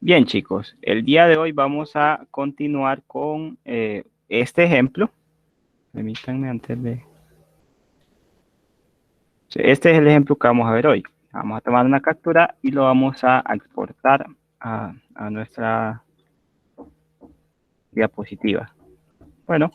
Bien, chicos, el día de hoy vamos a continuar con este ejemplo. Permítanme antes de... Sí, este es el ejemplo que vamos a ver hoy. Vamos a tomar una captura y lo vamos a exportar a nuestra diapositiva. Bueno,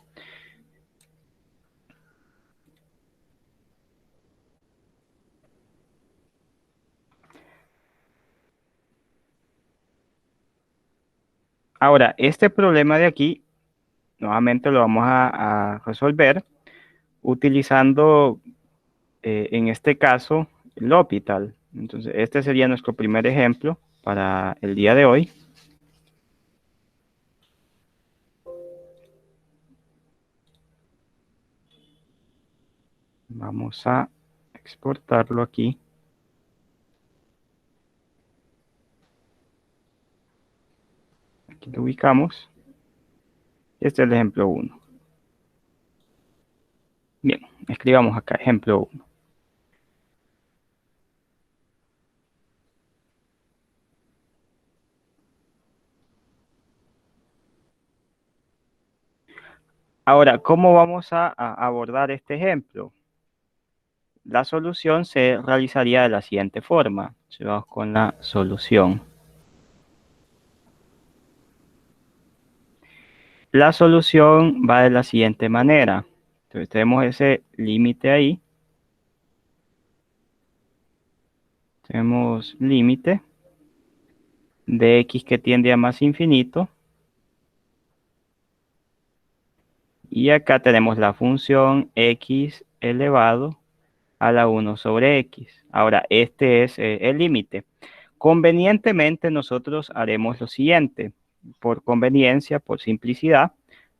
ahora este problema de aquí, nuevamente lo vamos a resolver utilizando, en este caso, L'Hopital. Entonces, este sería nuestro primer ejemplo para el día de hoy. Vamos a exportarlo aquí. Aquí lo ubicamos. Este es el ejemplo 1. Bien, escribamos acá ejemplo 1. Ahora, ¿cómo vamos a abordar este ejemplo? La solución se realizaría de la siguiente forma. Vamos con la solución. La solución va de la siguiente manera. Entonces tenemos ese límite ahí. Tenemos límite de x que tiende a más infinito. Y acá tenemos la función x elevado a la 1 sobre x. Ahora, este es el límite. Convenientemente nosotros haremos lo siguiente. Por conveniencia, por simplicidad,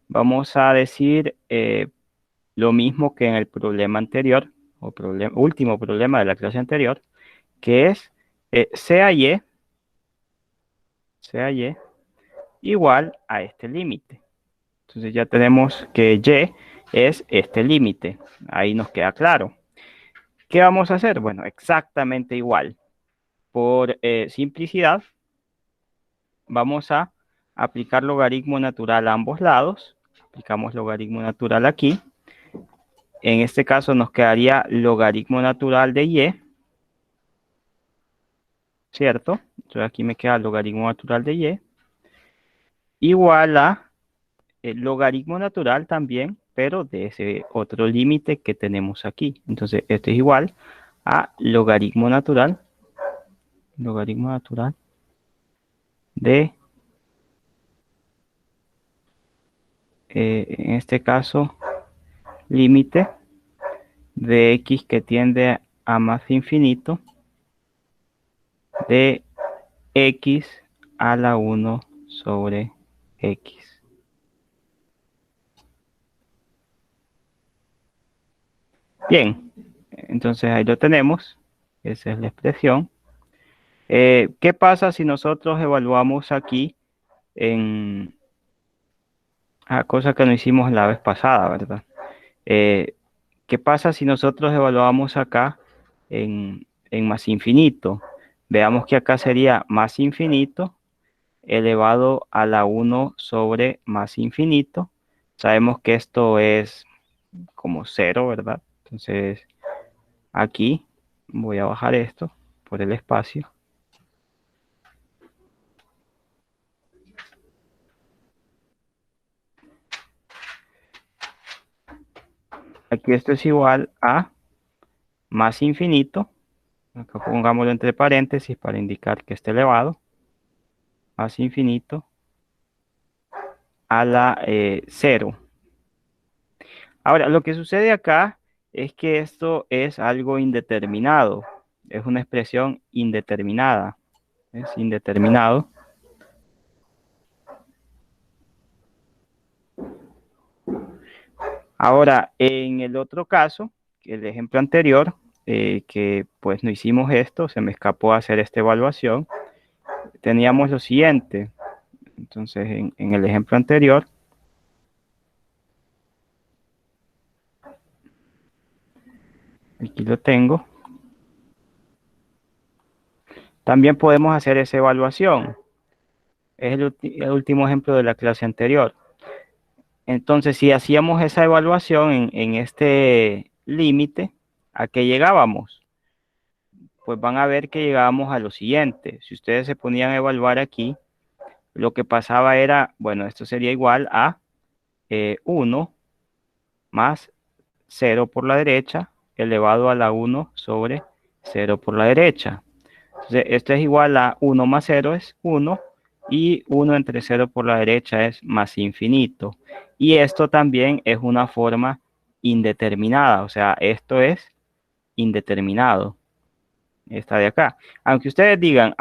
vamos a decir lo mismo que en el problema anterior, o último problema de la clase anterior, que es sea y igual a este límite. Entonces ya tenemos que y es este límite. Ahí nos queda claro. ¿Qué vamos a hacer? Bueno, exactamente igual. Por simplicidad, vamos a aplicar logaritmo natural a ambos lados. Aplicamos logaritmo natural aquí. En este caso nos quedaría logaritmo natural de y, ¿cierto? Entonces aquí me queda logaritmo natural de y igual a el logaritmo natural también, pero de ese otro límite que tenemos aquí. Entonces este es igual a logaritmo natural de, en este caso, límite de x que tiende a más infinito de x a la 1 sobre x. Bien, entonces ahí lo tenemos. Esa es la expresión. ¿Qué pasa si nosotros evaluamos aquí en cosa que no hicimos la vez pasada, ¿verdad? Eh, ¿Qué pasa si nosotros evaluamos acá en más infinito? Veamos que acá sería más infinito elevado a la 1 sobre más infinito. Sabemos que esto es como 0, ¿verdad? Entonces, aquí voy a bajar esto por el espacio. Aquí esto es igual a más infinito. Acá pongámoslo entre paréntesis para indicar que está elevado. Más infinito a la 0. Ahora, lo que sucede acá es que esto es algo indeterminado. Es una expresión indeterminada. Es indeterminado. Ahora, en el otro caso, el ejemplo anterior, que pues no hicimos esto, se me escapó hacer esta evaluación, teníamos lo siguiente. Entonces, en el ejemplo anterior, aquí lo tengo. También podemos hacer esa evaluación. Es el último ejemplo de la clase anterior. Entonces, si hacíamos esa evaluación en este límite, ¿a qué llegábamos? Pues van a ver que llegábamos a lo siguiente. Si ustedes se ponían a evaluar aquí, lo que pasaba era, bueno, esto sería igual a 1 más 0 por la derecha elevado a la 1 sobre 0 por la derecha. Entonces, esto es igual a 1 más 0 es 1 y 1 entre 0 por la derecha es más infinito. Y esto también es una forma indeterminada, o sea, esto es indeterminado, esta de acá. Aunque ustedes digan,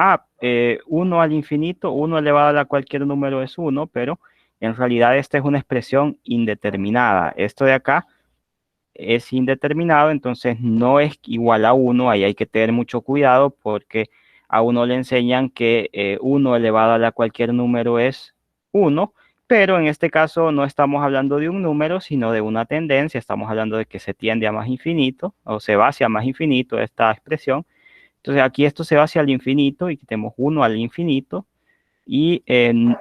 1 al infinito, 1 elevado a cualquier número es 1, pero en realidad esta es una expresión indeterminada. Esto de acá es indeterminado, entonces no es igual a 1, ahí hay que tener mucho cuidado porque a uno le enseñan que 1 elevado a cualquier número es 1, pero en este caso no estamos hablando de un número, sino de una tendencia, estamos hablando de que se tiende a más infinito, o se va hacia más infinito esta expresión. Entonces aquí esto se va hacia el infinito y tenemos 1 al infinito, y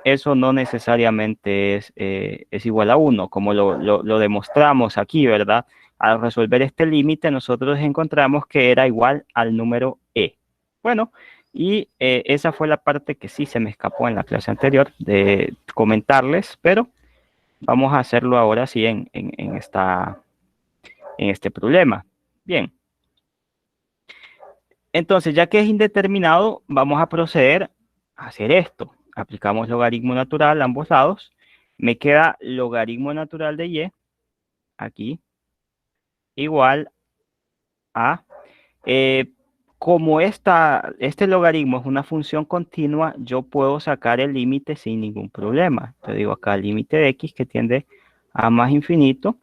eso no necesariamente es igual a 1, como lo demostramos aquí, ¿verdad? Al resolver este límite, nosotros encontramos que era igual al número e. Bueno, y esa fue la parte que sí se me escapó en la clase anterior de comentarles, pero vamos a hacerlo ahora sí en este problema. Bien, entonces ya que es indeterminado, vamos a proceder a hacer esto. Aplicamos logaritmo natural a ambos lados. Me queda logaritmo natural de y aquí igual a, eh, como este logaritmo es una función continua, yo puedo sacar el límite sin ningún problema. Te digo acá límite de x que tiende a más infinito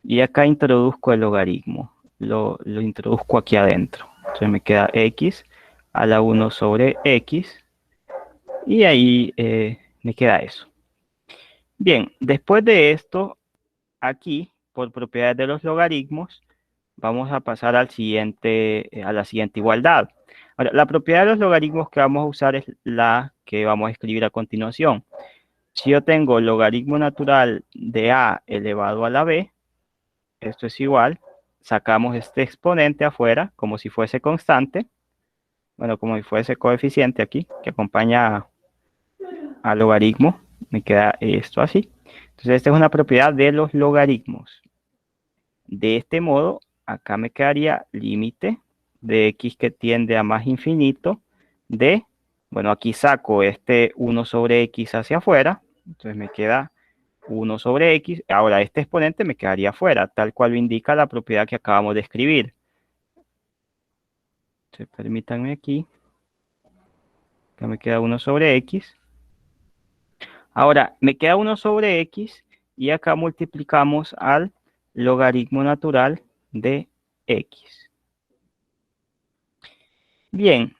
y acá introduzco el logaritmo. Lo introduzco aquí adentro. Entonces me queda x a la 1 sobre x y ahí me queda eso. Bien, después de esto, aquí, por propiedades de los logaritmos, vamos a pasar a la siguiente igualdad. Ahora, la propiedad de los logaritmos que vamos a usar es la que vamos a escribir a continuación. Si yo tengo logaritmo natural de a elevado a la b, esto es igual, sacamos este exponente afuera como si fuese constante, bueno, como si fuese coeficiente aquí, que acompaña al logaritmo, me queda esto así. Entonces, esta es una propiedad de los logaritmos. De este modo, acá me quedaría límite de x que tiende a más infinito de, bueno, aquí saco este 1 sobre x hacia afuera, entonces me queda 1 sobre x. Ahora, este exponente me quedaría afuera, tal cual lo indica la propiedad que acabamos de escribir. Entonces, permítanme aquí, acá me queda 1 sobre x. Ahora, me queda 1 sobre x y acá multiplicamos al logaritmo natural de x. Bien,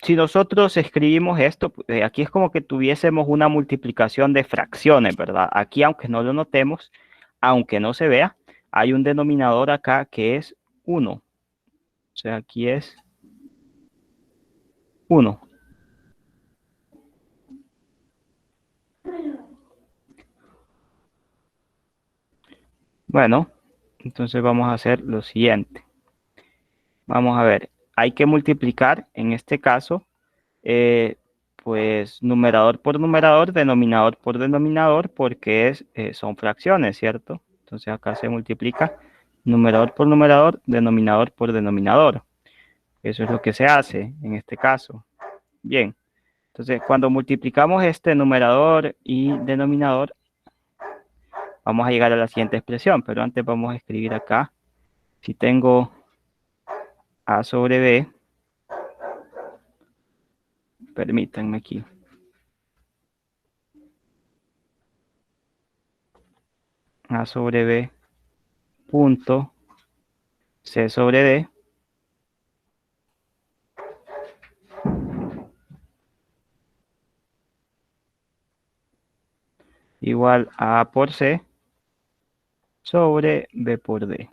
si nosotros escribimos esto, aquí es como que tuviésemos una multiplicación de fracciones, ¿verdad? Aquí, aunque no lo notemos, aunque no se vea, hay un denominador acá que es 1. O sea, aquí es 1. Bueno, entonces vamos a hacer lo siguiente. Vamos a ver, hay que multiplicar, en este caso, eh, pues numerador por numerador, denominador por denominador, porque son fracciones, ¿cierto? Entonces acá se multiplica numerador por numerador, denominador por denominador. Eso es lo que se hace en este caso. Bien, entonces cuando multiplicamos este numerador y denominador, vamos a llegar a la siguiente expresión, pero antes vamos a escribir acá. Si tengo a sobre b, permítanme aquí. A sobre b punto c sobre d igual a por c sobre b por d.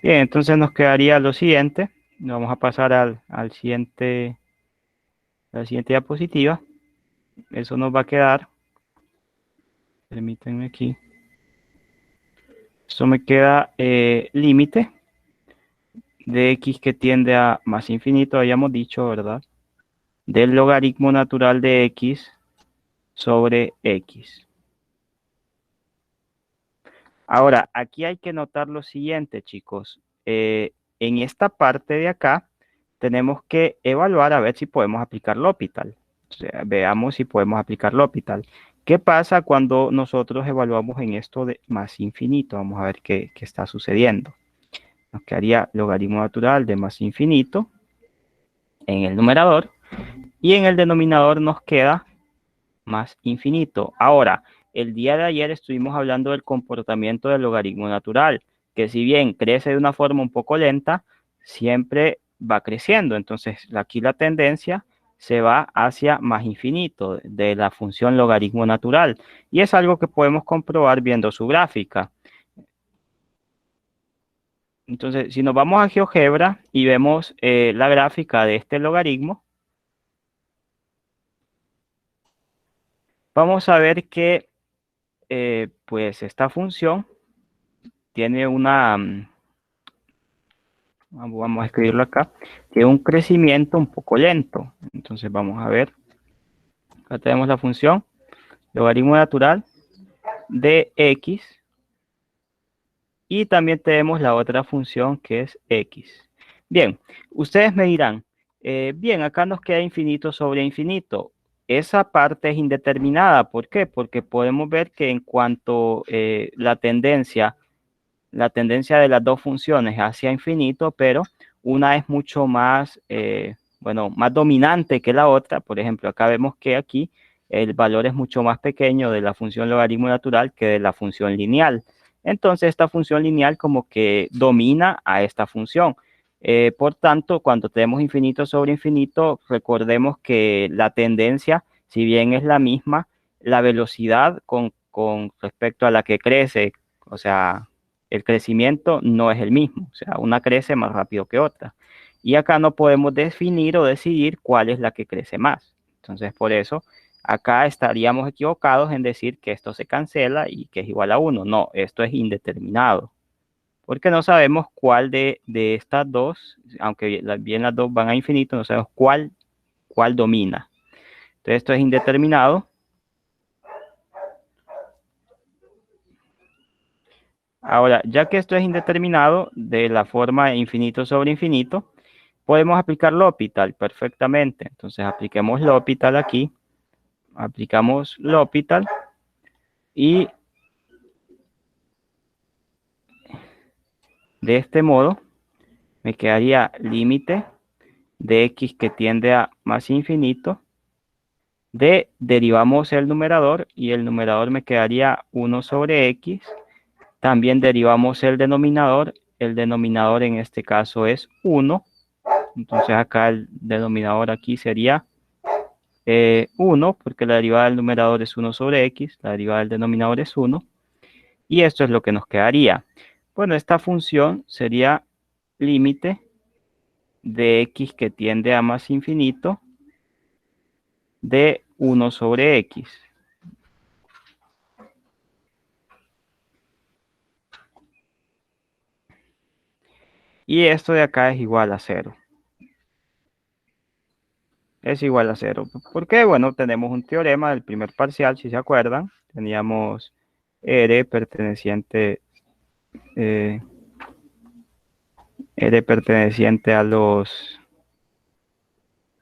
Bien, entonces nos quedaría lo siguiente. Vamos a pasar al siguiente, a la siguiente diapositiva. Eso nos va a quedar. Permítanme aquí. Eso me queda límite de x que tiende a más infinito, habíamos dicho, ¿verdad? Del logaritmo natural de x sobre x. Ahora, aquí hay que notar lo siguiente, chicos. En esta parte de acá tenemos que evaluar a ver si podemos aplicar L'Hopital. O sea, veamos si podemos aplicar L'Hopital. ¿Qué pasa cuando nosotros evaluamos en esto de más infinito? Vamos a ver qué está sucediendo. Nos quedaría logaritmo natural de más infinito en el numerador y en el denominador nos queda más infinito. Ahora, el día de ayer estuvimos hablando del comportamiento del logaritmo natural, que si bien crece de una forma un poco lenta, siempre va creciendo. Entonces, aquí la tendencia se va hacia más infinito de la función logaritmo natural. Y es algo que podemos comprobar viendo su gráfica. Entonces, si nos vamos a GeoGebra y vemos la gráfica de este logaritmo, vamos a ver que pues esta función tiene una, vamos a escribirlo acá, tiene un crecimiento un poco lento. Entonces vamos a ver, acá tenemos la función logaritmo natural de x y también tenemos la otra función que es x. Bien, ustedes me dirán, bien, acá nos queda infinito sobre infinito. Esa parte es indeterminada. ¿Por qué? Porque podemos ver que en cuanto la tendencia de las dos funciones hacia infinito, pero una es mucho más, bueno, más dominante que la otra. Por ejemplo, acá vemos que aquí el valor es mucho más pequeño de la función logaritmo natural que de la función lineal. Entonces, esta función lineal como que domina a esta función. Por tanto, cuando tenemos infinito sobre infinito, recordemos que la tendencia, si bien es la misma, la velocidad con respecto a la que crece, o sea, el crecimiento no es el mismo, o sea, una crece más rápido que otra. Y acá no podemos definir o decidir cuál es la que crece más. Entonces, por eso, acá estaríamos equivocados en decir que esto se cancela y que es igual a 1. No, esto es indeterminado. Porque no sabemos cuál de estas dos, aunque bien las dos van a infinito, no sabemos cuál domina. Entonces, esto es indeterminado. Ahora, ya que esto es indeterminado de la forma infinito sobre infinito, podemos aplicar L'Hopital perfectamente. Entonces, apliquemos L'Hopital aquí. Aplicamos L'Hopital y de este modo me quedaría límite de x que tiende a más infinito. Derivamos el numerador y el numerador me quedaría 1 sobre x. También derivamos el denominador. El denominador en este caso es 1. Entonces acá el denominador aquí sería 1, porque la derivada del numerador es 1 sobre x, la derivada del denominador es 1, y esto es lo que nos quedaría. Bueno, esta función sería límite de x que tiende a más infinito de 1 sobre x. Y esto de acá es igual a 0. Es igual a 0. Porque, bueno, tenemos un teorema del primer parcial, si se acuerdan. Teníamos R perteneciente, eh, R perteneciente a los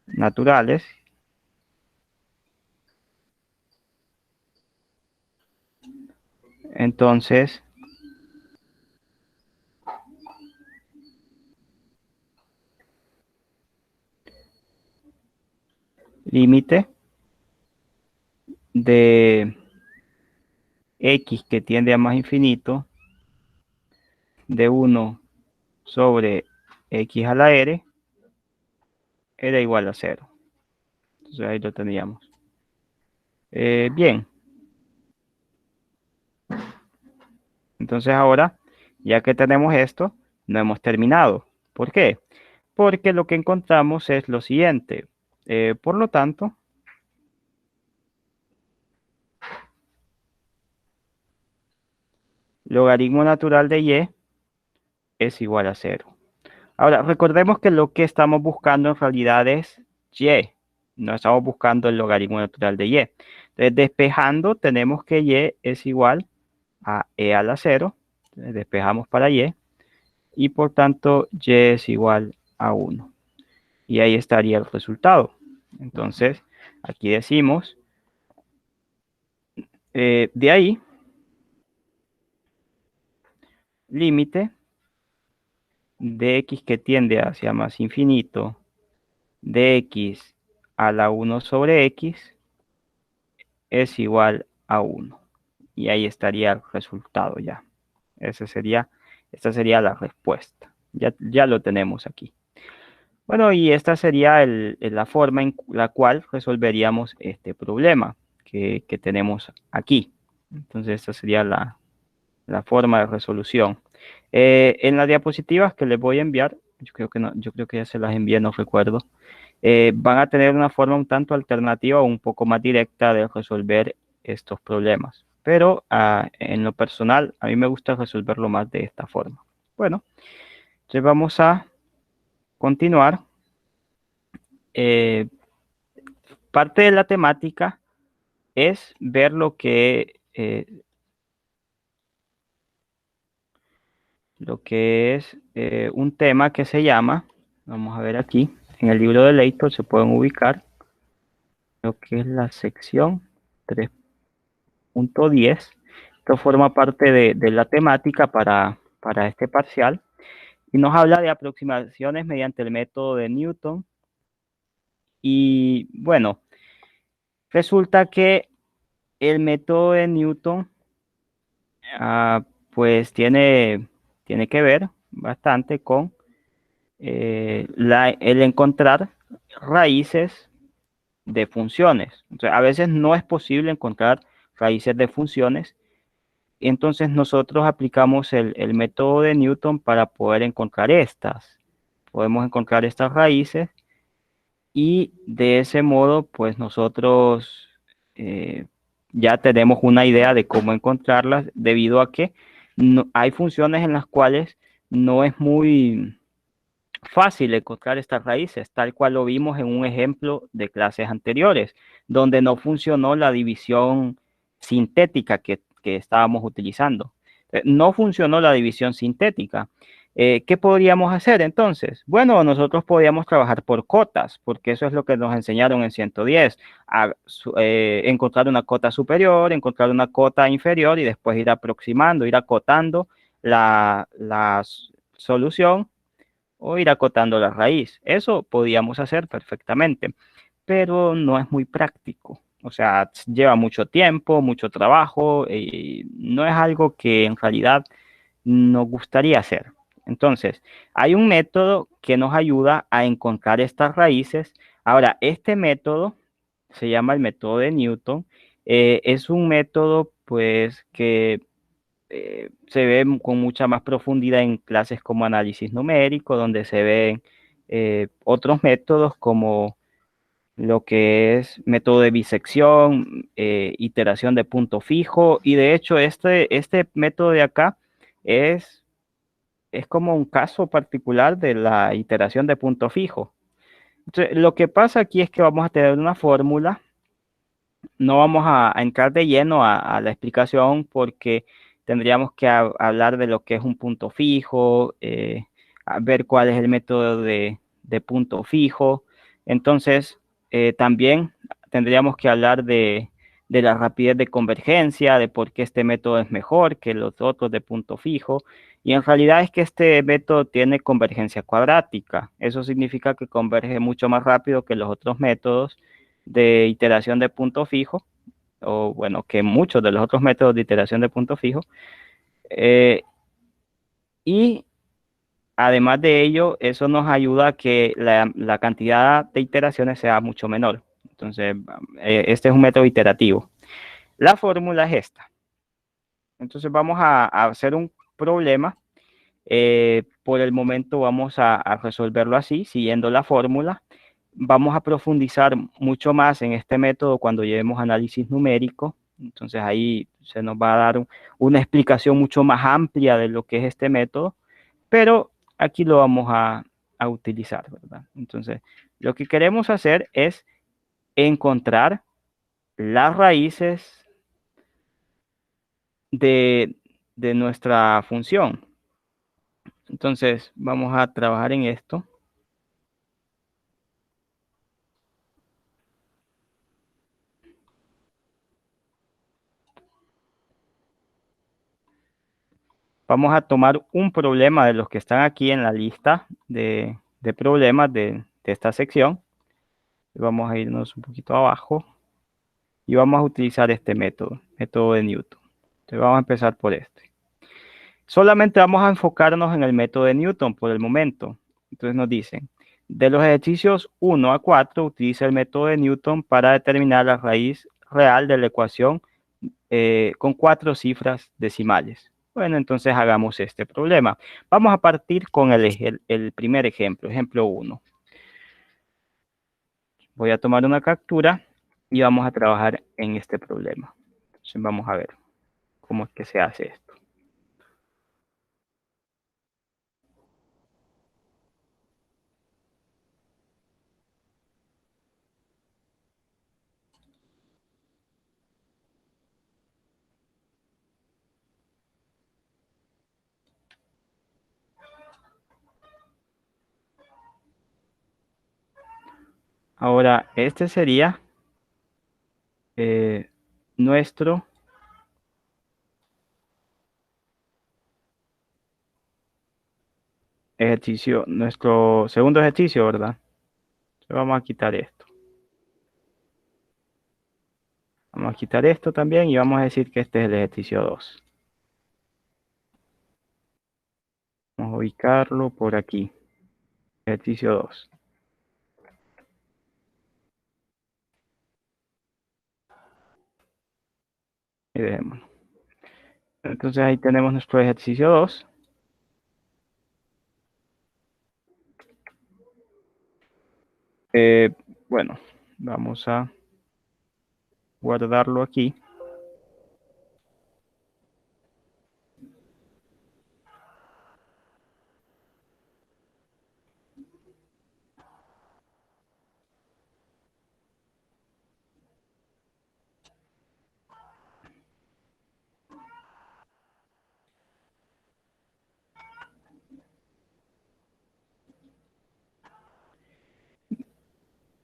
naturales. Entonces, límite de x que tiende a más infinito de 1 sobre x a la r era igual a 0. Entonces ahí lo teníamos. Bien. Entonces ahora, ya que tenemos esto, no hemos terminado. ¿Por qué? Porque lo que encontramos es lo siguiente. Por lo tanto, logaritmo natural de y es igual a 0. Ahora, recordemos que lo que estamos buscando en realidad es y. No estamos buscando el logaritmo natural de y. Entonces, despejando, tenemos que y es igual a e a la 0. Entonces, despejamos para y. Y por tanto, y es igual a 1. Y ahí estaría el resultado. Entonces, aquí decimos, de ahí, límite de x que tiende hacia más infinito de x a la 1 sobre x es igual a 1. Y ahí estaría el resultado ya. Esta sería la respuesta. Ya lo tenemos aquí. Bueno, y esta sería la forma en la cual resolveríamos este problema que tenemos aquí. Entonces, esta sería la forma de resolución. En las diapositivas que les voy a enviar, yo creo que no, yo creo que ya se las envié, no recuerdo. Van a tener una forma un tanto alternativa o un poco más directa de resolver estos problemas. Pero en lo personal, a mí me gusta resolverlo más de esta forma. Bueno, entonces vamos a continuar. Parte de la temática es ver lo que es un tema que se llama, vamos a ver aquí, en el libro de Layton se pueden ubicar lo que es la sección 3.10. Esto forma parte de la temática para este parcial y nos habla de aproximaciones mediante el método de Newton. Y bueno, resulta que el método de Newton pues tiene que ver bastante con el encontrar raíces de funciones. O sea, a veces no es posible encontrar raíces de funciones. Entonces nosotros aplicamos el método de Newton para poder encontrar estas. Podemos encontrar estas raíces y de ese modo, pues nosotros ya tenemos una idea de cómo encontrarlas, debido a que hay funciones en las cuales no es muy fácil encontrar estas raíces, tal cual lo vimos en un ejemplo de clases anteriores, donde no funcionó la división sintética que estábamos utilizando. No funcionó la división sintética. ¿Qué podríamos hacer entonces? Bueno, nosotros podríamos trabajar por cotas, porque eso es lo que nos enseñaron en 110, encontrar una cota superior, encontrar una cota inferior y después ir aproximando, ir acotando la solución o ir acotando la raíz. Eso podíamos hacer perfectamente, pero no es muy práctico. O sea, lleva mucho tiempo, mucho trabajo y no es algo que en realidad nos gustaría hacer. Entonces, hay un método que nos ayuda a encontrar estas raíces. Ahora, este método se llama el método de Newton. Es un método, pues, que se ve con mucha más profundidad en clases como análisis numérico, donde se ven otros métodos como lo que es método de bisección, iteración de punto fijo, y de hecho este método de acá es como un caso particular de la iteración de punto fijo. Entonces, lo que pasa aquí es que vamos a tener una fórmula. No vamos a entrar de lleno a la explicación porque tendríamos que hablar de lo que es un punto fijo, a ver cuál es el método de punto fijo. Entonces, también tendríamos que hablar de la rapidez de convergencia, de por qué este método es mejor que los otros de punto fijo. Y en realidad es que este método tiene convergencia cuadrática. Eso significa que converge mucho más rápido que los otros métodos de iteración de punto fijo, o bueno, que muchos de los otros métodos de iteración de punto fijo. Y además de ello, eso nos ayuda a que la cantidad de iteraciones sea mucho menor. Entonces, este es un método iterativo. La fórmula es esta. Entonces, vamos a hacer un problema Por el momento vamos a resolverlo así, siguiendo la fórmula. Vamos a profundizar mucho más en este método cuando llevemos análisis numérico. Entonces ahí se nos va a dar una explicación mucho más amplia de lo que es este método, pero aquí lo vamos a utilizar, ¿verdad? Entonces, lo que queremos hacer es encontrar las raíces de, de nuestra función. Entonces, vamos a trabajar en esto. Vamos a tomar un problema de los que están aquí en la lista de problemas de esta sección. Vamos a irnos un poquito abajo y vamos a utilizar este método de Newton. Entonces vamos a empezar por este. Solamente vamos a enfocarnos en el método de Newton por el momento. Entonces nos dicen, de los ejercicios 1 a 4, utiliza el método de Newton para determinar la raíz real de la ecuación con 4 cifras decimales. Bueno, entonces hagamos este problema. Vamos a partir con el primer ejemplo, ejemplo 1. Voy a tomar una captura y vamos a trabajar en este problema. Entonces vamos a ver cómo es que se hace esto. Ahora, este sería nuestro ejercicio, nuestro segundo ejercicio, ¿verdad? Entonces vamos a quitar esto. Vamos a quitar esto también y vamos a decir que este es el ejercicio 2. Vamos a ubicarlo por aquí. Ejercicio 2. Y dejémoslo. Entonces ahí tenemos nuestro ejercicio 2. Bueno, vamos a guardarlo aquí.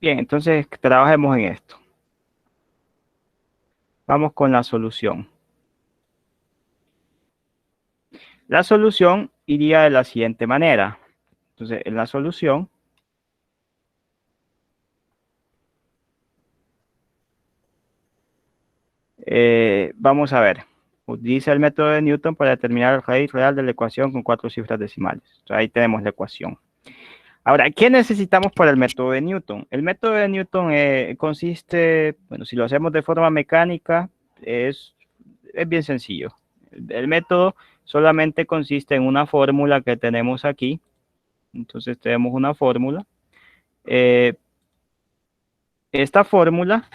Bien, entonces trabajemos en esto. Vamos con la solución. La solución iría de la siguiente manera. Entonces, en la solución, vamos a ver. Utiliza el método de Newton para determinar la raíz real de la ecuación con 4 cifras decimales. Entonces, ahí tenemos la ecuación. Ahora, ¿qué necesitamos para el método de Newton? El método de Newton consiste, bueno, si lo hacemos de forma mecánica, es bien sencillo. El método solamente consiste en una fórmula que tenemos aquí. Entonces tenemos una fórmula. Esta fórmula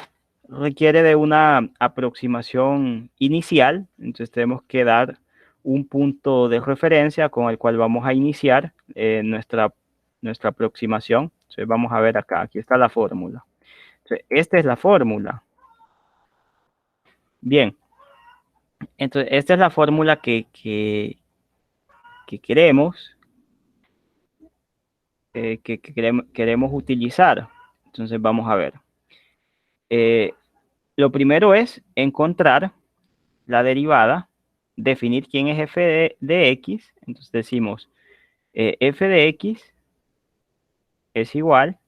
requiere de una aproximación inicial. Entonces tenemos que dar un punto de referencia con el cual vamos a iniciar nuestra aproximación. Entonces vamos a ver acá, aquí está la fórmula. Entonces, esta es la fórmula. Bien, entonces esta es la fórmula que queremos, queremos utilizar. Entonces vamos a ver. Lo primero es encontrar la derivada, definir quién es f de x. Entonces decimos f de x es igual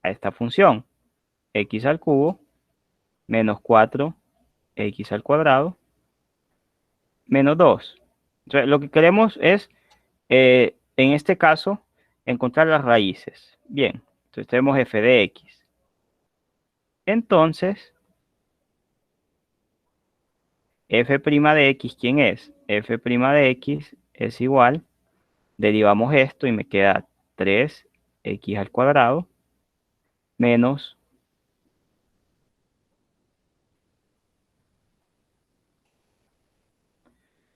a esta función, x al cubo menos 4x al cuadrado menos 2. Entonces, lo que queremos es, en este caso, encontrar las raíces. Bien, entonces tenemos f de x. Entonces, f' de x, ¿quién es? f' de x es igual, derivamos esto y me queda 3x al cuadrado menos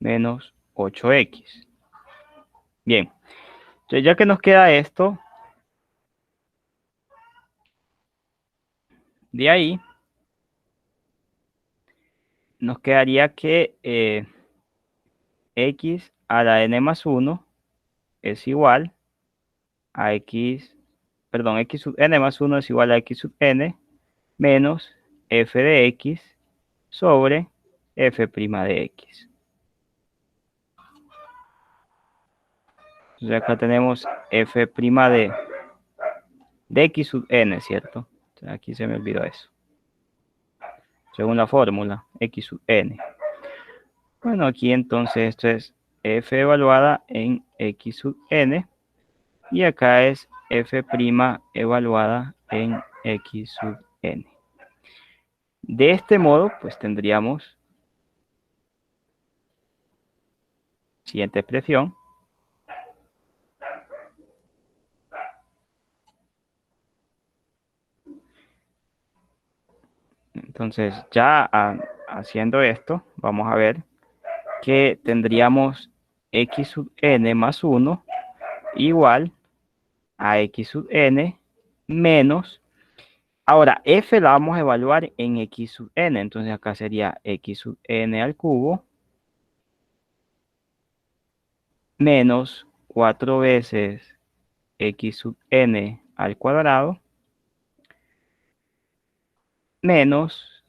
8x. Bien, entonces ya que nos queda esto, de ahí nos quedaría que x a la n más 1 es igual a x, perdón, x sub n más 1 es igual a x sub n menos f de x sobre f' de x. Entonces acá tenemos f' de x sub n, ¿cierto? Entonces aquí se me olvidó eso. Según la fórmula, x sub n. Bueno, aquí entonces esto es f evaluada en x sub n y acá es f' evaluada en x sub n. De este modo, pues tendríamos siguiente expresión. Entonces, ya haciendo esto, vamos a ver que tendríamos x sub n más 1 igual a x sub n menos, ahora f la vamos a evaluar en x sub n, entonces acá sería x sub n al cubo menos 4 veces x sub n al cuadrado menos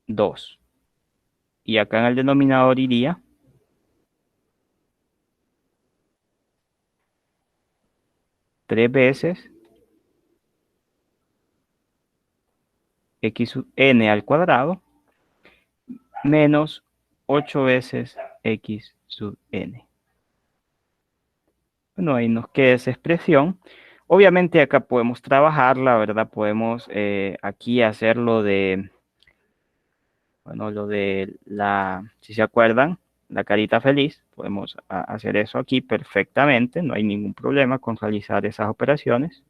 2. Y acá en el denominador iría 3 veces x sub n al cuadrado menos 8 veces x sub n. Bueno, ahí nos queda esa expresión. Obviamente acá podemos trabajarla, ¿verdad? Podemos aquí hacerlo de, bueno, lo de la, si se acuerdan, la carita feliz. Podemos hacer eso aquí perfectamente, no hay ningún problema con realizar esas operaciones.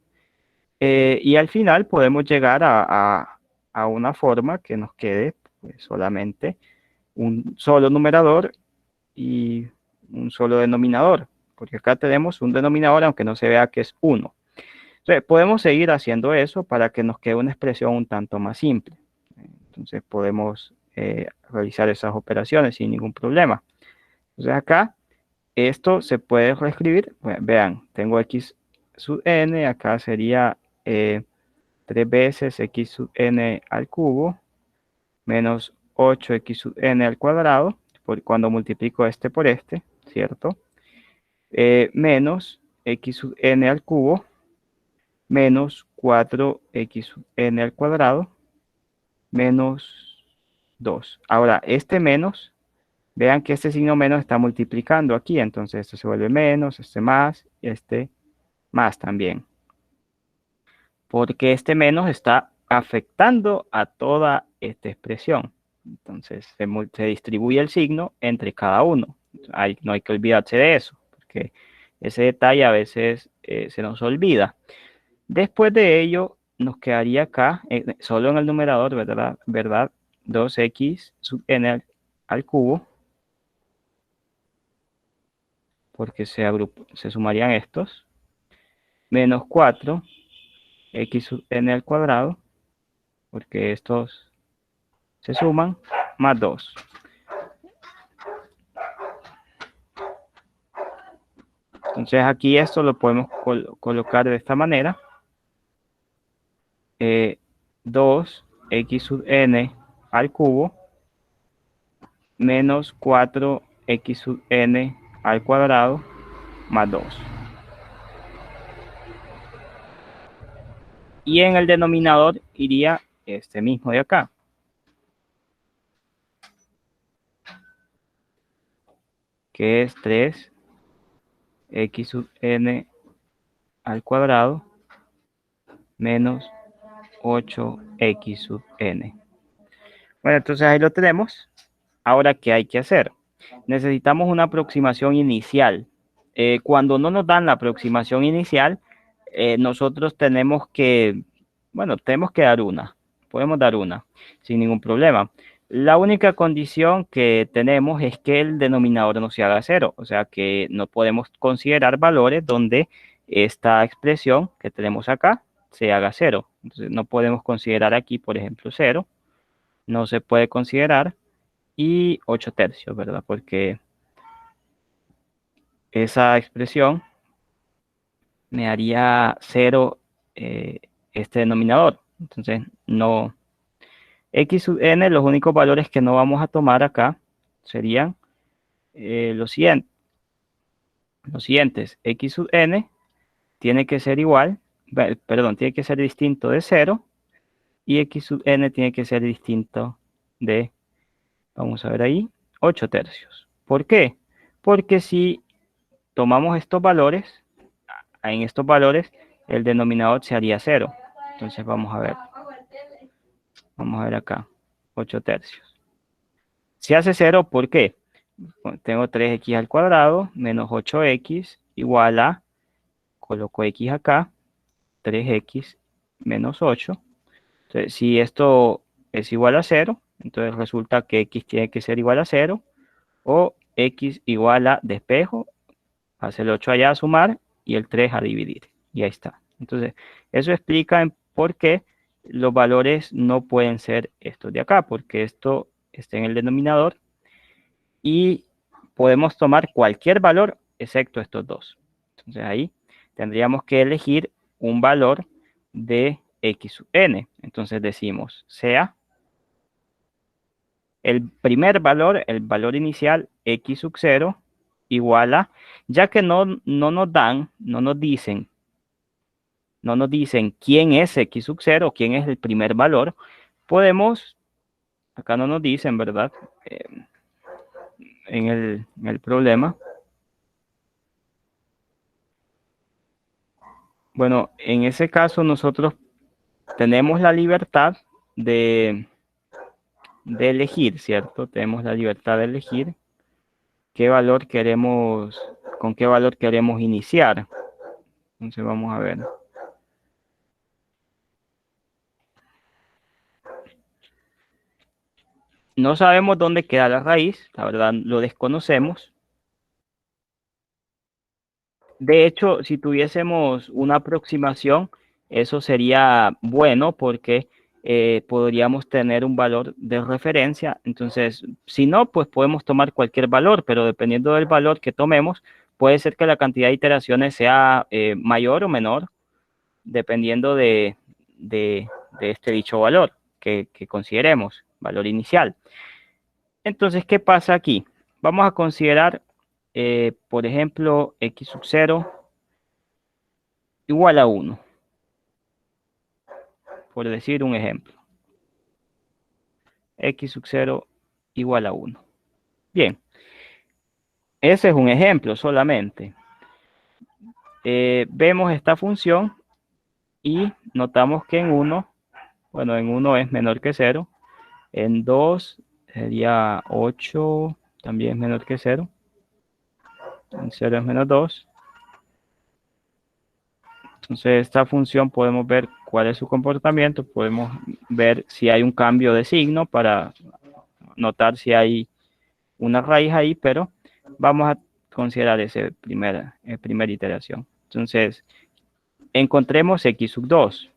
Y al final podemos llegar a una forma que nos quede pues, solamente un solo numerador y un solo denominador, porque acá tenemos un denominador aunque no se vea que es 1. Entonces, podemos seguir haciendo eso para que nos quede una expresión un tanto más simple. Entonces podemos realizar esas operaciones sin ningún problema. Entonces acá esto se puede reescribir. Bueno, vean, tengo x sub n, acá sería 3 veces x sub n al cubo menos 8x sub n al cuadrado, cuando multiplico este por este, ¿cierto? Menos x sub n al cubo menos 4x sub n al cuadrado menos 2. Ahora, este menos, vean que este signo menos está multiplicando aquí, entonces esto se vuelve menos, este más y este más también. Porque este menos está afectando a toda esta expresión. Entonces se distribuye el signo entre cada uno. No hay que olvidarse de eso, porque ese detalle a veces se nos olvida. Después de ello, nos quedaría acá, solo en el numerador, ¿verdad? 2x sub n al cubo, porque se sumarían estos, menos 4x sub n al cuadrado, porque estos se suman, más 2. Entonces aquí esto lo podemos colocar de esta manera. 2x sub n al cubo menos 4x sub n al cuadrado más 2. Y en el denominador iría este mismo de acá. Que es 3x sub n al cuadrado menos 8x sub n. Bueno, entonces ahí lo tenemos. Ahora, ¿qué hay que hacer? necesitamos una aproximación inicial. Cuando no nos dan la aproximación inicial, nosotros tenemos que, bueno, tenemos que dar una. Podemos dar una sin ningún problema. La única condición que tenemos es que el denominador no se haga cero, o sea que no podemos considerar valores donde esta expresión que tenemos acá se haga cero. Entonces no podemos considerar aquí, por ejemplo, cero, no se puede considerar, y 8 tercios, ¿verdad? Porque esa expresión me haría cero este denominador. Entonces, no. X sub n, los únicos valores que no vamos a tomar acá serían los siguientes. X sub n tiene que ser igual, perdón, tiene que ser distinto de 0, y X sub n tiene que ser distinto de, vamos a ver ahí, 8 tercios. ¿Por qué? Porque si tomamos estos valores, en estos valores el denominador se haría 0. Entonces vamos a ver. Vamos a ver acá. 8 tercios. Se hace 0, ¿por qué? Bueno, tengo 3x al cuadrado menos 8x igual a, coloco x acá, 3x menos 8. Entonces, si esto es igual a 0, entonces resulta que x tiene que ser igual a 0, o x igual a despejo, hace el 8 allá a sumar y el 3 a dividir. Y ahí está. Entonces, eso explica por qué los valores no pueden ser estos de acá, porque esto está en el denominador y podemos tomar cualquier valor excepto estos dos. Entonces ahí tendríamos que elegir un valor de x sub n. Entonces decimos sea el primer valor, el valor inicial x sub 0 igual a, ya que no nos dan, no nos dicen quién es x sub 0, quién es el primer valor, podemos, acá no nos dicen, ¿verdad? En el problema. Bueno, en ese caso nosotros tenemos la libertad de elegir, ¿cierto? Tenemos la libertad de elegir qué valor queremos, con qué valor queremos iniciar. Entonces vamos a ver. No sabemos dónde queda la raíz, la verdad lo desconocemos. De hecho, si tuviésemos una aproximación, eso sería bueno porque podríamos tener un valor de referencia. Entonces, si no, pues podemos tomar cualquier valor, pero dependiendo del valor que tomemos, puede ser que la cantidad de iteraciones sea mayor o menor, dependiendo de este dicho valor que consideremos, valor inicial. Entonces, ¿qué pasa aquí? Vamos a considerar, por ejemplo, x sub 0 igual a 1, por decir un ejemplo. X sub 0 igual a 1. Bien, ese es un ejemplo solamente. Vemos esta función y notamos que en 1, bueno, en 1 es menor que 0. En 2 sería 8, también es menor que 0. En 0 es menos 2. Entonces, esta función podemos ver cuál es su comportamiento, podemos ver si hay un cambio de signo para notar si hay una raíz ahí, pero vamos a considerar esa primera iteración. Entonces, encontremos x sub 2.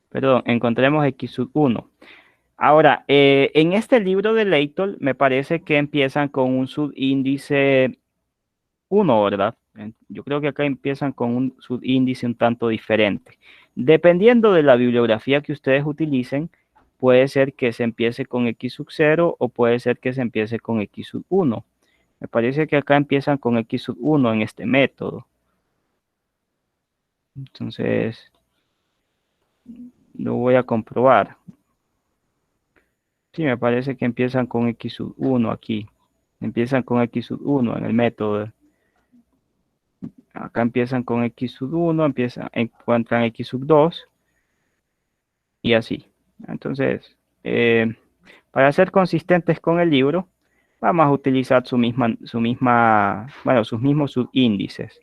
Perdón, encontremos x sub 1. Ahora, en este libro de Leitol me parece que empiezan con un subíndice 1, ¿verdad? Yo creo que acá empiezan con un subíndice un tanto diferente. Dependiendo de la bibliografía que ustedes utilicen, puede ser que se empiece con x sub 0 o puede ser que se empiece con x sub 1. Me parece que acá empiezan con x sub 1 en este método. Entonces, lo voy a comprobar. Sí, me parece que empiezan con x sub 1 aquí. Empiezan con x sub 1 en el método. Acá empiezan con x sub 1, encuentran x sub 2 y así. Entonces, para ser consistentes con el libro, vamos a utilizar bueno, sus mismos subíndices.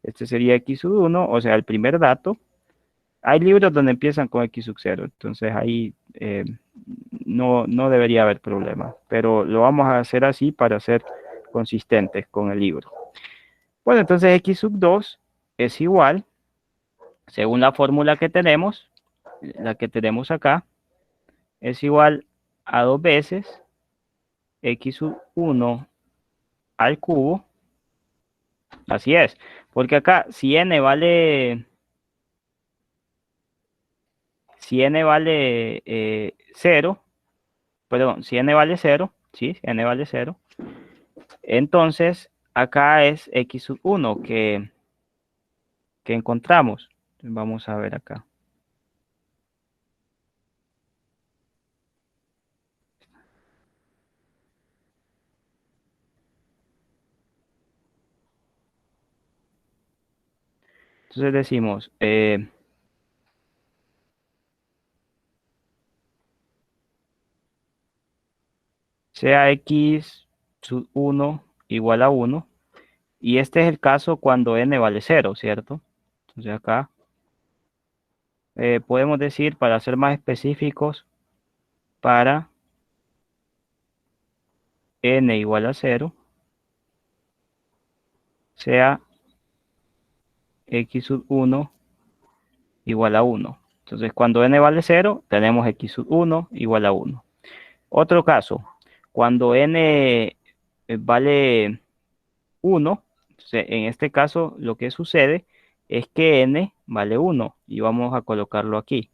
Este sería x sub 1, o sea, el primer dato. Hay libros donde empiezan con x sub 0, entonces ahí no debería haber problema, pero lo vamos a hacer así para ser consistentes con el libro. Bueno, entonces x sub 2 es igual, según la fórmula que tenemos, la que tenemos acá, es igual a 2 veces x sub 1 al cubo. Así es, porque acá si n vale 0, perdón, si n vale 0, ¿sí? Si n vale 0, entonces acá es x sub 1 que encontramos. Vamos a ver acá. Entonces decimos, sea x sub 1 igual a 1, y este es el caso cuando n vale 0, ¿cierto? Entonces acá podemos decir, para ser más específicos, para n igual a 0, sea x sub 1 igual a 1. Entonces, cuando n vale 0, tenemos x sub 1 igual a 1. Otro caso, cuando n vale 1, entonces, en este caso lo que sucede es que n vale 1 y vamos a colocarlo aquí.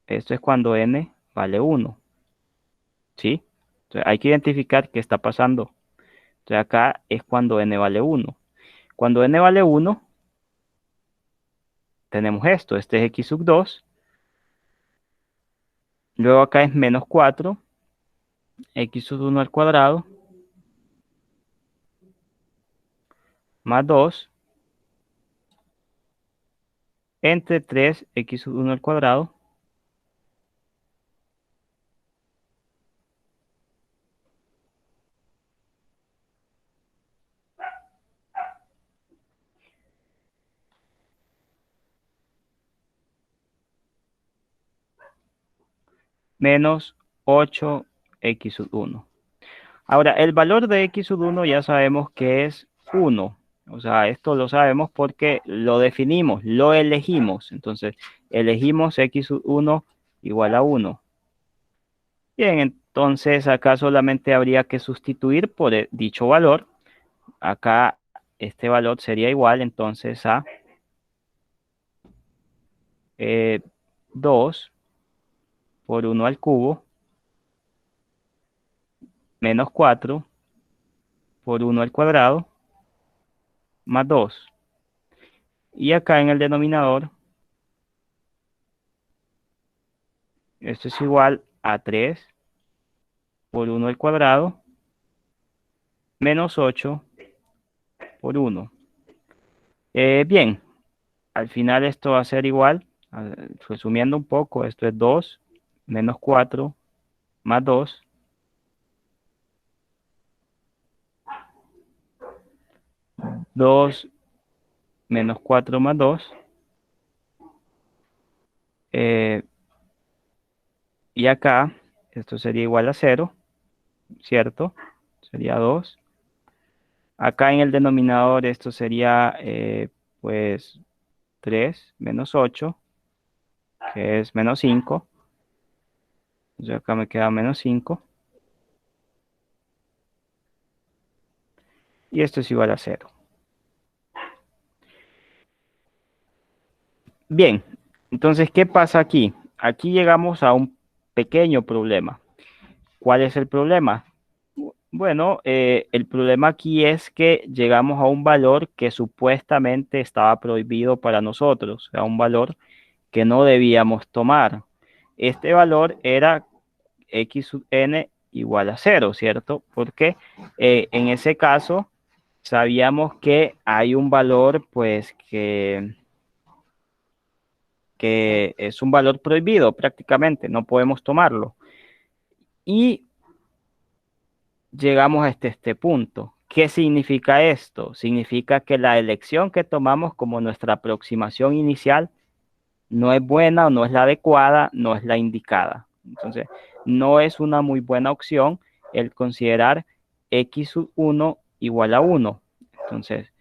Esto es cuando n vale 1, ¿sí? Entonces, hay que identificar qué está pasando. Entonces, acá es cuando n vale 1. Cuando n vale 1, tenemos esto. Este es x sub 2. Luego acá es menos 4, x sub 1 al cuadrado, más 2, entre 3, x sub 1 al cuadrado, menos 8, x sub 1. Ahora, el valor de x sub 1 ya sabemos que es 1. O sea, esto lo sabemos porque lo definimos, lo elegimos. Entonces, elegimos x sub 1 igual a 1. Bien, entonces acá solamente habría que sustituir por dicho valor. Acá este valor sería igual entonces a 2 por 1 al cubo menos 4 por 1 al cuadrado más 2. Y acá en el denominador, esto es igual a 3 por 1 al cuadrado menos 8 por 1. Bien, al final esto va a ser igual, resumiendo un poco, esto es 2 menos 4 más 2. 2 menos 4 más 2. eh, y acá, esto sería igual a 0, ¿cierto? Sería 2. Acá en el denominador esto sería, pues, 3 menos 8, que es menos 5. Entonces acá me queda menos 5. Y esto es igual a 0. Bien, entonces, ¿qué pasa aquí? Aquí llegamos a un pequeño problema. ¿Cuál es el problema? Bueno, el problema aquí es que llegamos a un valor que supuestamente estaba prohibido para nosotros, o sea, un valor que no debíamos tomar. Este valor era x sub n igual a 0, ¿cierto? Porque en ese caso sabíamos que hay un valor, pues, que es un valor prohibido prácticamente, no podemos tomarlo. Y llegamos a este punto. ¿Qué significa esto? Significa que la elección que tomamos como nuestra aproximación inicial no es buena o no es la adecuada, no es la indicada. Entonces, no es una muy buena opción el considerar x sub 1 igual a 1. Entonces,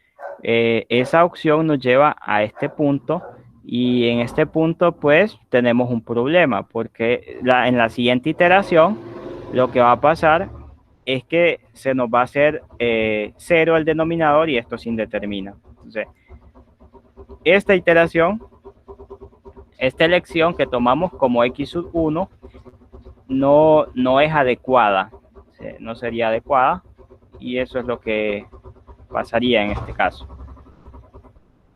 esa opción nos lleva a este punto y en este punto pues tenemos un problema porque en la siguiente iteración lo que va a pasar es que se nos va a hacer 0 el denominador y esto se indetermina. Entonces, esta iteración, esta elección que tomamos como x sub 1 no es adecuada, no sería adecuada y eso es lo que pasaría en este caso.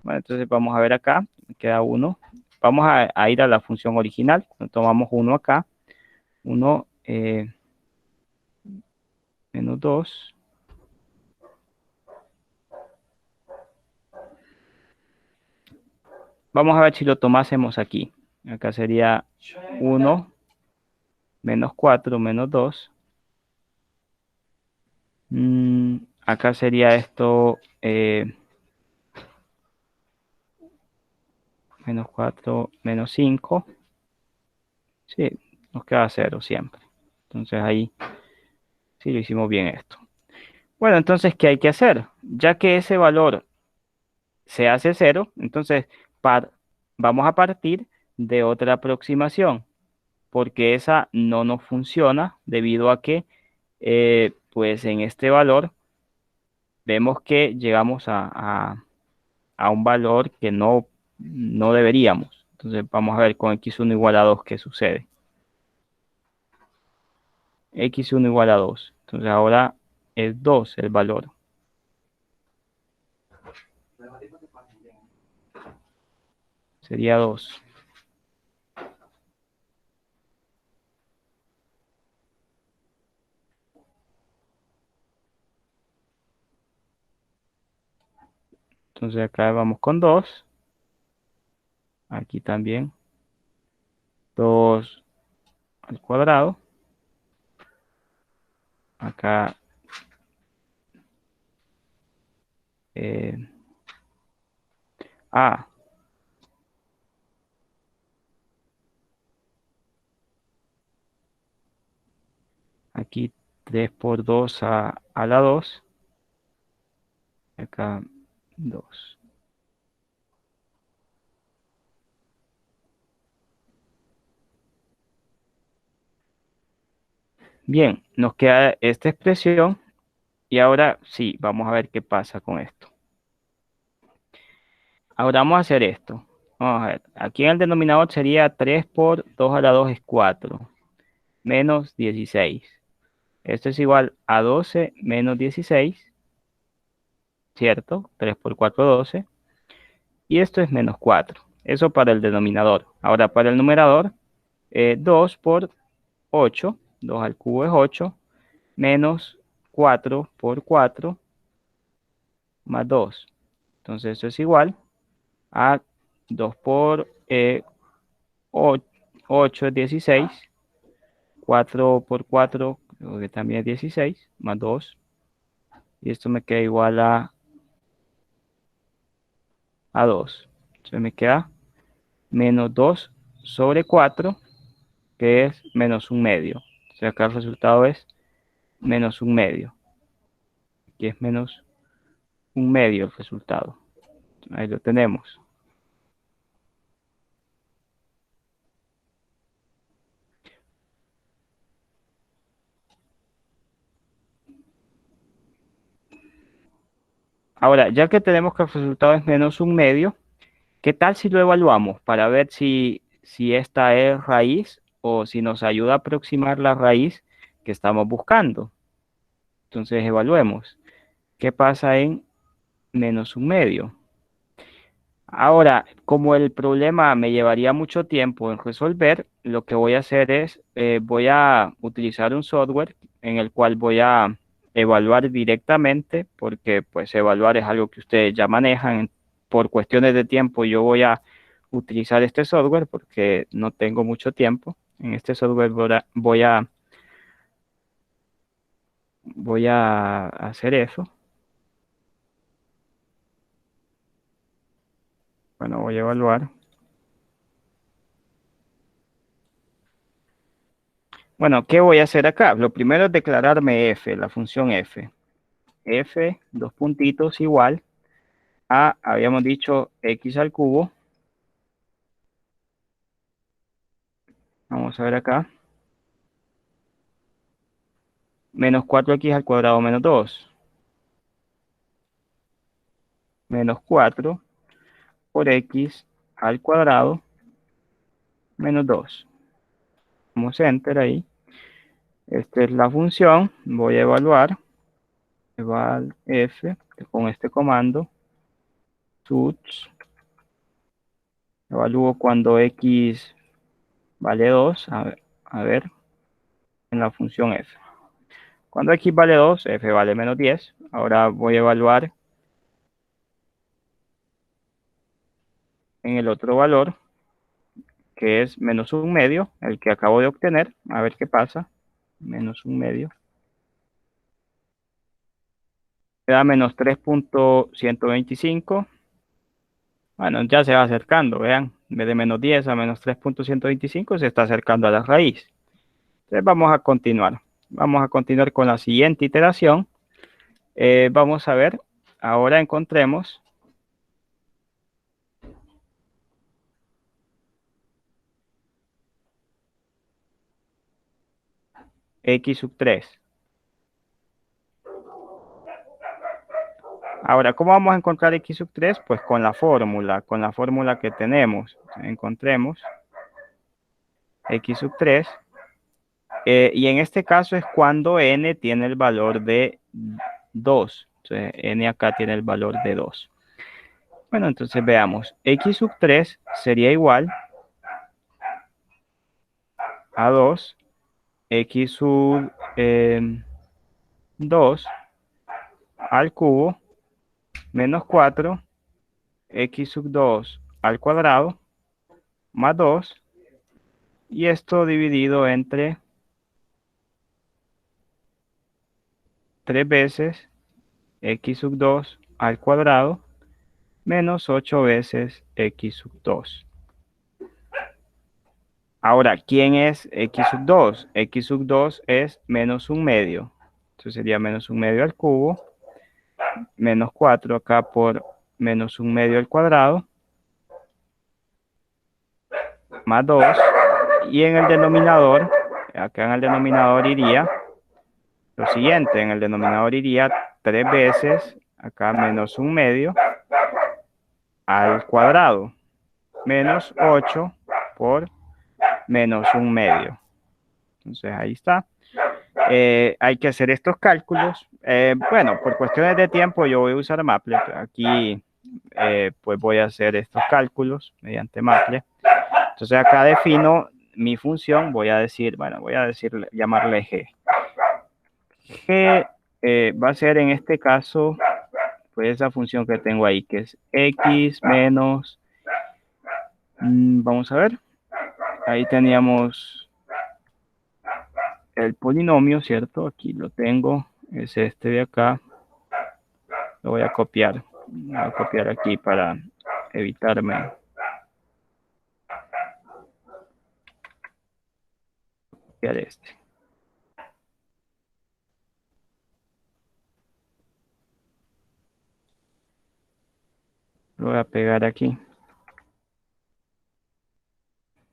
Bueno, entonces vamos a ver acá, me queda 1. Vamos a ir a la función original, tomamos 1 acá, 1 menos 2. Vamos a ver si lo tomásemos aquí. Acá sería 1 menos 4 menos 2. Acá sería esto menos 4 menos 5. Sí, nos queda 0 siempre. Entonces ahí sí lo hicimos bien esto. Bueno, entonces, ¿qué hay que hacer? Ya que ese valor se hace 0, entonces vamos a partir de otra aproximación, porque esa no nos funciona debido a que, pues en este valor, vemos que llegamos a un valor que no deberíamos. Entonces vamos a ver con x1 igual a 2 qué sucede. X1 igual a 2. Entonces ahora es 2 el valor. Sería 2. Entonces acá vamos con 2. Aquí también. 2 al cuadrado. Acá eh, A. Aquí 3 por 2 a la 2. Acá 2. Bien, nos queda esta expresión y ahora sí, vamos a ver qué pasa con esto. Ahora vamos a hacer esto. Vamos a ver, aquí en el denominador sería 3 por 2 a la 2 es 4, menos 16. Esto es igual a 12 menos 16, ¿cierto? 3 por 4, 12. Y esto es menos 4. Eso para el denominador. Ahora para el numerador, 2 por 8, 2 al cubo es 8, menos 4 por 4, más 2. Entonces esto es igual a 2 por 8 es 16, 4 por 4 creo que también es 16, más 2. Y esto me queda igual a 2. Entonces me queda menos 2 sobre 4, que es menos un medio. O sea, acá el resultado es menos un medio. Aquí es menos un medio el resultado. Ahí lo tenemos. Ahora, ya que tenemos que el resultado es menos un medio, ¿qué tal si lo evaluamos para ver si esta es raíz o si nos ayuda a aproximar la raíz que estamos buscando? Entonces evaluemos. ¿Qué pasa en menos un medio? Ahora, como el problema me llevaría mucho tiempo en resolver, lo que voy a hacer es, voy a utilizar un software en el cual voy a evaluar directamente, porque pues evaluar es algo que ustedes ya manejan. Por cuestiones de tiempo, yo voy a utilizar este software porque no tengo mucho tiempo. En este software voy a hacer eso. Bueno, voy a evaluar. Bueno, ¿qué voy a hacer acá? Lo primero es declararme f, la función f. F, dos puntitos, igual a, habíamos dicho, x al cubo. Vamos a ver acá. Menos 4x al cuadrado menos 2. Menos 4 por x al cuadrado menos 2. Vamos a enter ahí. Esta es la función. Voy a evaluar. Eval f con este comando. Such. Evalúo cuando x vale 2. A ver, en la función f. Cuando x vale 2, f vale menos 10. Ahora voy a evaluar en el otro valor, que es menos un medio, el que acabo de obtener. A ver qué pasa. Menos un medio. Me da menos 3.125. Bueno, ya se va acercando, vean. En vez de menos 10 a menos 3.125 se está acercando a la raíz. Entonces vamos a continuar. Vamos a continuar con la siguiente iteración. Vamos a ver, ahora encontremos x sub 3. Ahora, ¿cómo vamos a encontrar x sub 3? Pues con la fórmula que tenemos. Encontremos x sub 3. Y en este caso es cuando n tiene el valor de 2. Entonces, n acá tiene el valor de 2. Bueno, entonces veamos. X sub 3 sería igual a 2. X sub 2 al cubo menos 4. X sub 2 al cuadrado más 2. Y esto dividido entre 3 veces x sub 2 al cuadrado menos 8 veces x sub 2. Ahora, ¿quién es x sub 2? X sub 2 es menos un medio. Entonces sería menos un medio al cubo, menos 4 acá por menos un medio al cuadrado, más 2. Y en el denominador, acá en el denominador iría lo siguiente. En el denominador iría 3 veces, acá menos un medio al cuadrado, menos 8 por menos un medio. Entonces ahí está. Hay que hacer estos cálculos. Bueno, por cuestiones de tiempo yo voy a usar Maple. Aquí pues voy a hacer estos cálculos mediante Maple. Entonces acá defino mi función. Voy a decir, bueno, llamarle G. G va a ser en este caso pues esa función que tengo ahí, que es x menos, vamos a ver, ahí teníamos el polinomio, ¿cierto? Aquí lo tengo, es este de acá. Lo voy a copiar. Voy a copiar aquí para evitarme copiar este. Lo voy a pegar aquí.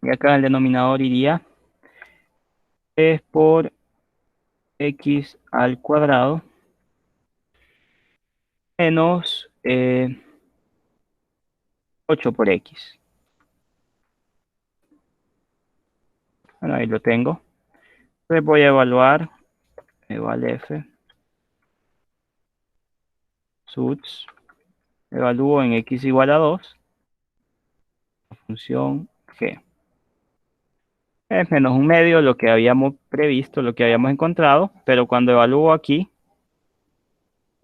Y acá en el denominador iría es por x al cuadrado menos 8 por x. Bueno, ahí lo tengo. Entonces voy a evaluar eval f suts. Evalúo en x igual a 2 la función g. Es menos un medio lo que habíamos previsto, lo que habíamos encontrado, pero cuando evalúo aquí,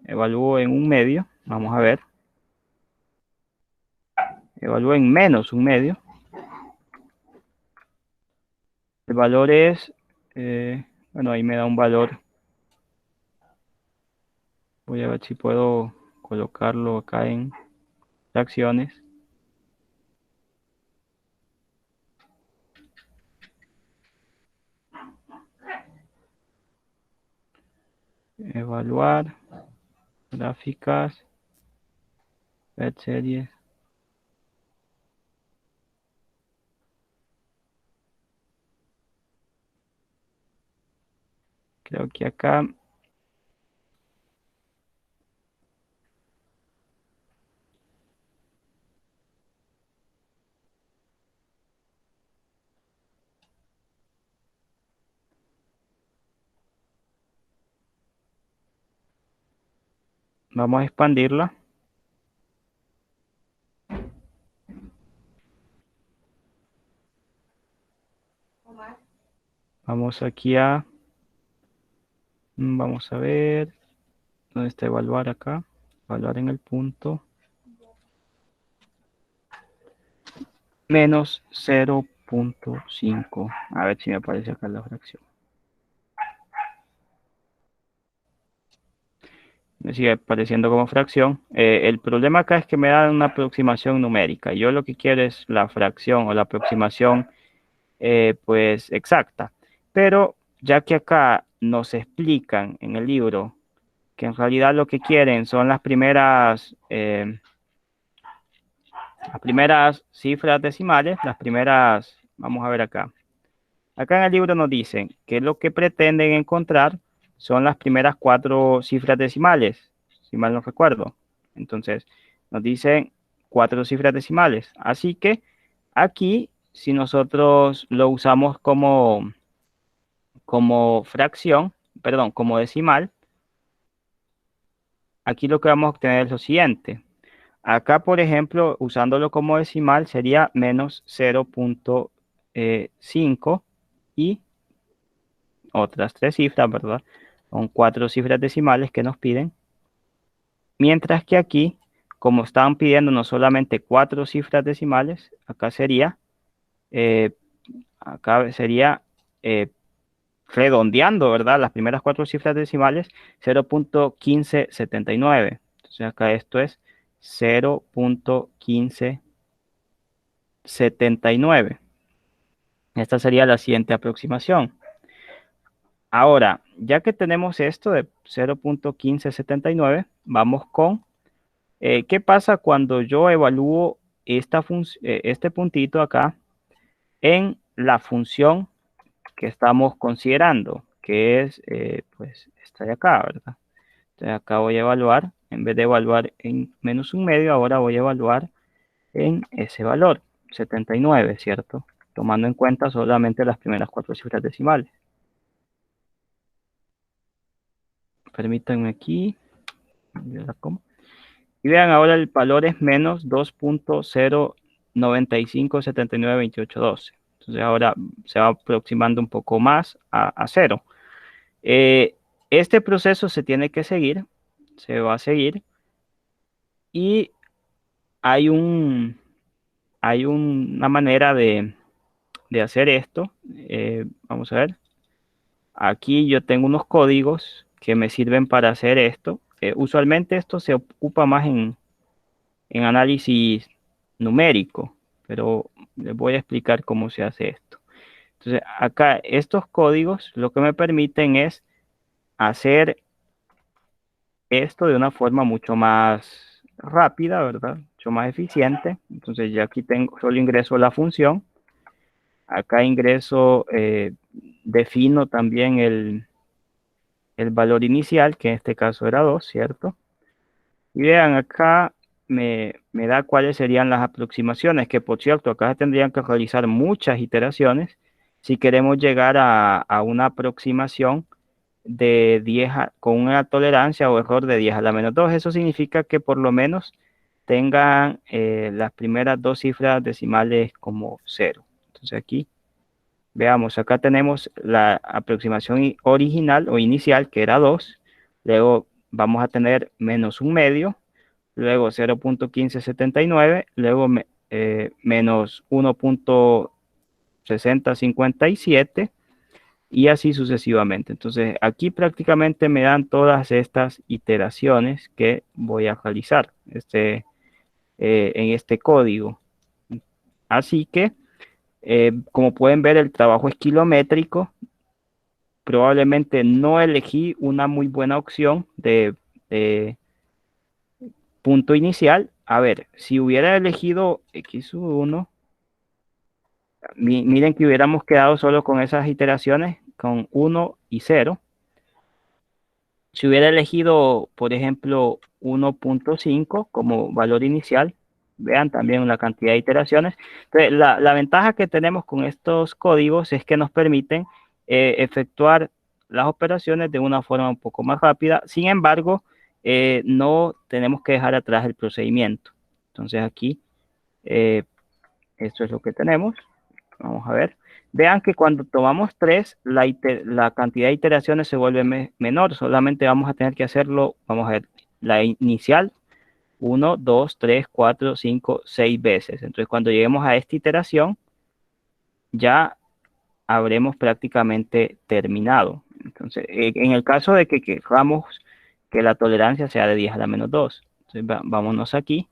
evalúo en un medio, vamos a ver. evalúo en menos un medio. El valor es, bueno, ahí me da un valor. Voy a ver si puedo colocarlo acá en fracciones. Evaluar, gráficas, ver series. Creo que acá vamos a expandirla. Vamos aquí a, vamos a ver, ¿dónde está evaluar acá? Evaluar en el punto. Menos 0.5. A ver si me aparece acá la fracción. Me sigue apareciendo como fracción. El problema acá es que me da una aproximación numérica. Yo lo que quiero es la fracción o la aproximación pues exacta. Pero ya que acá nos explican en el libro que en realidad lo que quieren son las primeras cifras decimales, las primeras, vamos a ver acá. Acá en el libro nos dicen que lo que pretenden encontrar son las primeras 4 cifras decimales, si mal no recuerdo. Entonces, nos dicen 4 cifras decimales. Así que aquí, si nosotros lo usamos como fracción, perdón, como decimal, aquí lo que vamos a obtener es lo siguiente. Acá, por ejemplo, usándolo como decimal sería menos 0.5 y otras 3 cifras, ¿verdad? Son 4 cifras decimales que nos piden. Mientras que aquí, como estaban pidiendo no solamente 4 cifras decimales, eh, acá sería redondeando, ¿verdad? Las primeras 4 cifras decimales, 0.1579. Entonces acá esto es 0.1579. Esta sería la siguiente aproximación. Ahora, ya que tenemos esto de 0.1579, vamos con qué pasa cuando yo evalúo este puntito acá en la función que estamos considerando, que es pues esta de acá, ¿verdad? Entonces acá voy a evaluar, en vez de evaluar en menos un medio, ahora voy a evaluar en ese valor, 79, ¿cierto? Tomando en cuenta solamente las primeras 4 cifras decimales. Permítanme aquí. Y vean, ahora el valor es menos 2.095792812. Entonces ahora se va aproximando un poco más a cero. Este proceso se tiene que seguir, se va a seguir. Y hay una manera de hacer esto. Vamos a ver. Aquí yo tengo unos códigos que me sirven para hacer esto. Usualmente esto se ocupa más en análisis numérico, pero les voy a explicar cómo se hace esto. Entonces, acá estos códigos lo que me permiten es hacer esto de una forma mucho más rápida, ¿verdad? Mucho más eficiente. Entonces, ya aquí solo ingreso la función. Acá ingreso, defino también el valor inicial, que en este caso era 2, ¿cierto? Y vean, acá me da cuáles serían las aproximaciones, que por cierto, acá tendrían que realizar muchas iteraciones si queremos llegar a una aproximación de 10 con una tolerancia o error de 10 a la menos 2. Eso significa que por lo menos tengan las primeras 2 cifras decimales como 0. Entonces aquí, veamos, acá tenemos la aproximación original o inicial, que era 2. Luego vamos a tener menos un medio, luego 0.1579, luego menos 1.6057 y así sucesivamente. Entonces, aquí prácticamente me dan todas estas iteraciones que voy a realizar en este código. Así que, como pueden ver, el trabajo es kilométrico. Probablemente no elegí una muy buena opción de punto inicial. A ver, si hubiera elegido x1, miren que hubiéramos quedado solo con esas iteraciones, con 1 y 0. Si hubiera elegido, por ejemplo, 1.5 como valor inicial, vean también la cantidad de iteraciones. Entonces, la ventaja que tenemos con estos códigos es que nos permiten efectuar las operaciones de una forma un poco más rápida. Sin embargo, no tenemos que dejar atrás el procedimiento. Entonces aquí, esto es lo que tenemos. Vamos a ver. Vean que cuando tomamos 3, la cantidad de iteraciones se vuelve menor. Solamente vamos a tener que hacerlo, vamos a ver, la inicial, 1, 2, 3, 4, 5, 6 veces. Entonces, cuando lleguemos a esta iteración, ya habremos prácticamente terminado. Entonces, en el caso de que queramos que la tolerancia sea de 10 a la menos 2. Entonces, vámonos aquí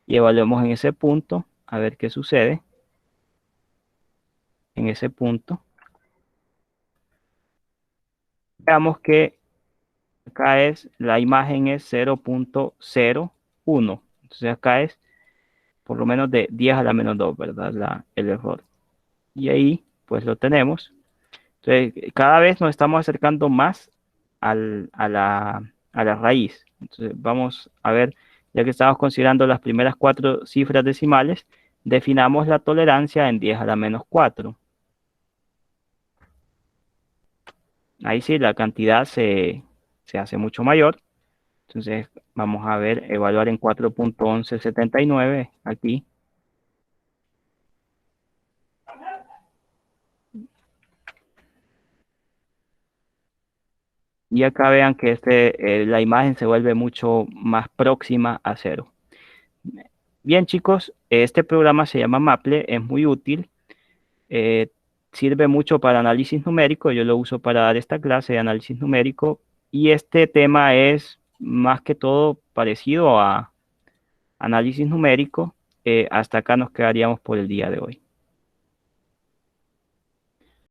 y evaluemos en ese punto, a ver qué sucede en ese punto. Veamos que acá la imagen es 0.01. Entonces acá es por lo menos de 10 a la menos 2, ¿verdad? El error. Y ahí pues lo tenemos. Entonces cada vez nos estamos acercando más a la raíz. Entonces vamos a ver, ya que estamos considerando las primeras 4 cifras decimales, definamos la tolerancia en 10 a la menos 4. Ahí sí la cantidad se hace mucho mayor. Entonces vamos a ver, evaluar en 4.1179 aquí. Y acá vean que la imagen se vuelve mucho más próxima a 0. Bien chicos, este programa se llama Maple, es muy útil. eh, Sirve mucho para análisis numérico. Yo lo uso para dar esta clase de análisis numérico. Y este tema es más que todo parecido a análisis numérico. Hasta acá nos quedaríamos por el día de hoy.